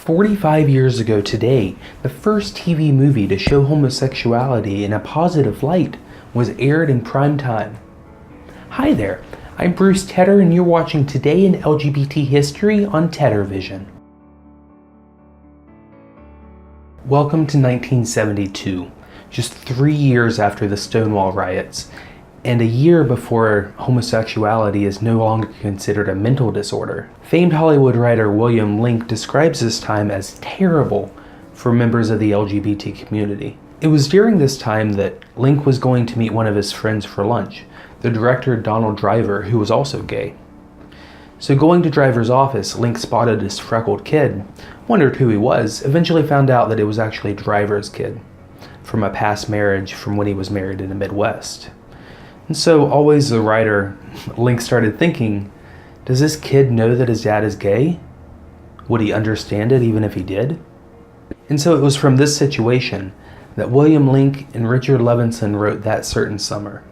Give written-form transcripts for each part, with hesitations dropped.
45 years ago today, the first TV movie to show homosexuality in a positive light was aired in prime time. Hi there, I'm Bruce Tedder and you're watching Today in LGBT History on Teddervision. Welcome to 1972, just 3 years after the Stonewall riots, and a year before homosexuality is no longer considered a mental disorder. Famed Hollywood writer William Link describes this time as terrible for members of the LGBT community. It was during this time that Link was going to meet one of his friends for lunch, the director Donald Driver, who was also gay. So going to Driver's office, Link spotted this freckled kid, wondered who he was, eventually found out that it was actually Driver's kid from a past marriage from when he was married in the Midwest. And so, always the writer, Link started thinking, does this kid know that his dad is gay? Would he understand it even if he did? And so it was from this situation that William Link and Richard Levinson wrote That Certain Summer.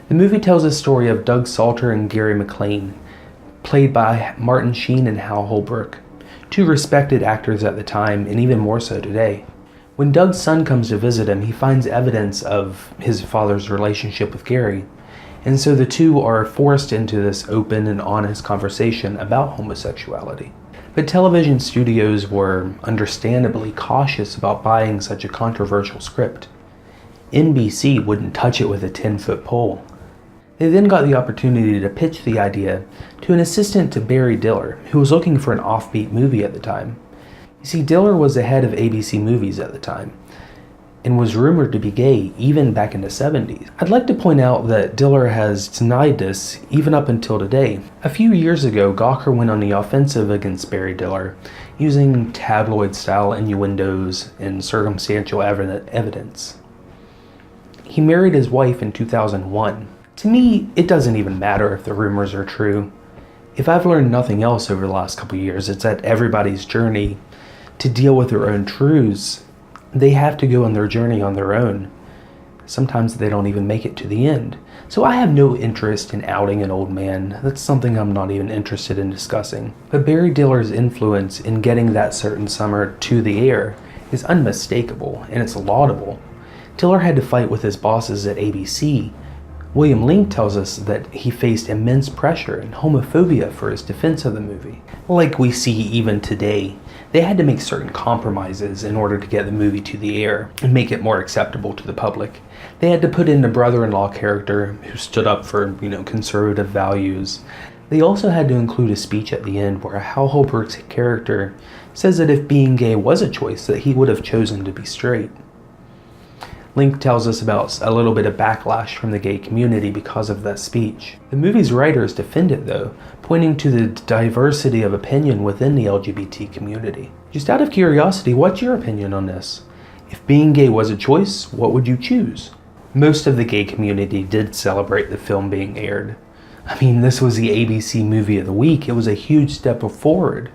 The movie tells a story of Doug Salter and Gary McClain, played by Martin Sheen and Holbrook, two respected actors at the time and even more so today. When Doug's son comes to visit him, he finds evidence of his father's relationship with Gary, and so the two are forced into this open and honest conversation about homosexuality. But television studios were understandably cautious about buying such a controversial script. NBC wouldn't touch it with a 10-foot pole. They then got the opportunity to pitch the idea to an assistant to Barry Diller, who was looking for an offbeat movie at the time. You see, Diller was the head of ABC Movies at the time, and was rumored to be gay even back in the 70s. I'd like to point out that Diller has denied this even up until today. A few years ago, Gawker went on the offensive against Barry Diller, using tabloid-style innuendos and circumstantial evidence. He married his wife in 2001. To me, it doesn't even matter if the rumors are true. If I've learned nothing else over the last couple years, it's that everybody's journey to deal with their own truths, they have to go on their journey on their own. Sometimes they don't even make it to the end. So I have no interest in outing an old man. That's something I'm not even interested in discussing. But Barry Diller's influence in getting That Certain Summer to the air is unmistakable, and it's laudable. Diller had to fight with his bosses at ABC. William Link tells us that he faced immense pressure and homophobia for his defense of the movie. Like we see even today, they had to make certain compromises in order to get the movie to the air and make it more acceptable to the public. They had to put in the brother-in-law character who stood up for, conservative values. They also had to include a speech at the end where Hal Holbrook's character says that if being gay was a choice, that he would have chosen to be straight. Link tells us about a little bit of backlash from the gay community because of that speech. The movie's writers defend it though, pointing to the diversity of opinion within the LGBT community. Just out of curiosity, what's your opinion on this? If being gay was a choice, what would you choose? Most of the gay community did celebrate the film being aired. I mean, this was the ABC Movie of the Week. It was a huge step forward.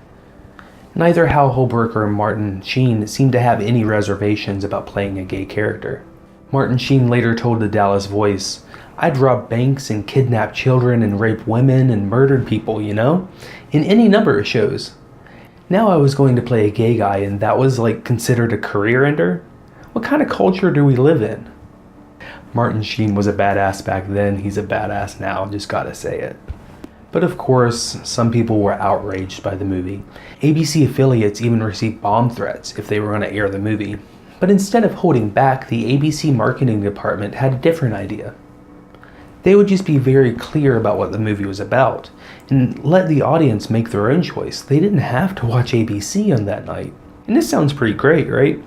Neither Hal Holbrook or Martin Sheen seemed to have any reservations about playing a gay character. Martin Sheen later told the Dallas Voice, "I'd robbed banks and kidnapped children and raped women and murdered people, in any number of shows. Now I was going to play a gay guy and that was considered a career ender? What kind of culture do we live in?" Martin Sheen was a badass back then, he's a badass now, just gotta say it. But of course, some people were outraged by the movie. ABC affiliates even received bomb threats if they were going to air the movie. But instead of holding back, the ABC marketing department had a different idea. They would just be very clear about what the movie was about, and let the audience make their own choice. They didn't have to watch ABC on that night. And this sounds pretty great, right?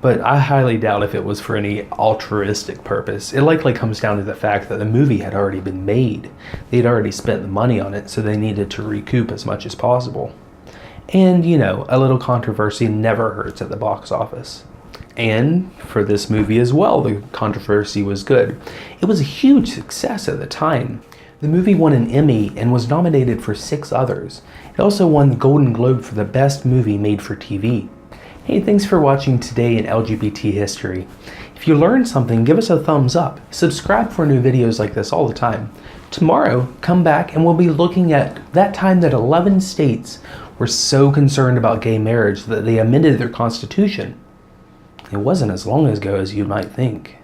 But I highly doubt if it was for any altruistic purpose. It likely comes down to the fact that the movie had already been made. They'd already spent the money on it, so they needed to recoup as much as possible. And, a little controversy never hurts at the box office. And for this movie as well, the controversy was good. It was a huge success at the time. The movie won an Emmy and was nominated for 6 others. It also won the Golden Globe for the best movie made for TV. Hey, thanks for watching Today in LGBT History. If you learned something, give us a thumbs up. Subscribe for new videos like this all the time. Tomorrow, come back and we'll be looking at that time that 11 states were so concerned about gay marriage that they amended their constitution. It wasn't as long ago as you might think.